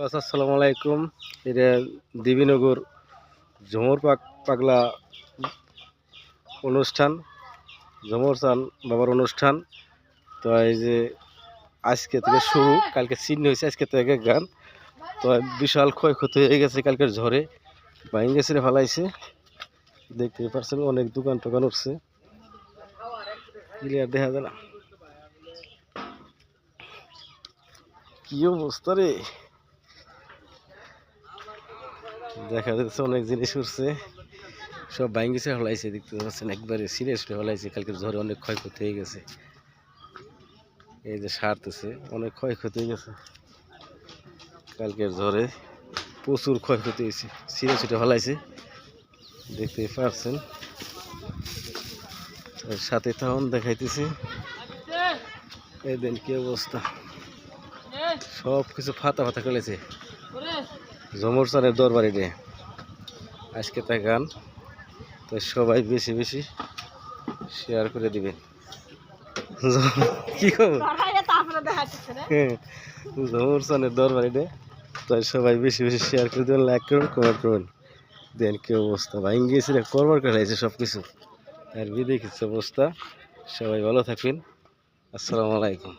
আসসালামু আলাইকুম। এটা দেবীনগর ঝুমুর পাগলা অনুষ্ঠান, ঝুমুর চান বাবার অনুষ্ঠান। তো এই যে আজকে থেকে শুরু, কালকে চিহ্ন হয়েছে, আজকে থেকে গান। তো বিশাল ক্ষয়ক্ষতি হয়ে গেছে কালকের ঝড়ে, ভাঙে ছিঁড়ে ফেলাইছে। দেখতে পাচ্ছেন অনেক দোকান টোকান উঠছে, ক্লিয়ার দেখা যায় না। কি অবস্থা রে, দেখা যাচ্ছে অনেক জিনিস উঠছে, সব ভাঙ্গি ছিঁড়ে ফেলাইছে। দেখতে পাচ্ছেন একবারে সিরিয়াস ফেলাইছে, কালকের ঝড়ে অনেক ক্ষয়ক্ষতি হয়ে গেছে। এই যে সারতেছে, অনেক ক্ষয়ক্ষতি হয়ে গেছে কালকের ঝড়ে, প্রচুর ক্ষয়ক্ষতি হয়েছে, ছিঁড়ে ছিটে ফেলাইছে, দেখতে পাচ্ছেন। সাথে তখন দেখাইতেছি, এই দিন কি অবস্থা, সব কিছু ফাতা ফাতা ফেলেছে। ঝুমুর চানের দরবারে রে আজকে তা গান। তো সবাই বেশি বেশি শেয়ার করে দিবেন। কি খবর, ঝুমুর চানের দরবারে রে, তাই সবাই বেশি বেশি শেয়ার করে দেবেন, লাইক করবেন, কমেন্ট করবেন। দেন কি অবস্থা, ভাই গিয়েছিল করবার কাটাইছে সব কিছু, আর বিদেয় কিছু অবস্থা। সবাই ভালো থাকবেন, আসসালামু আলাইকুম।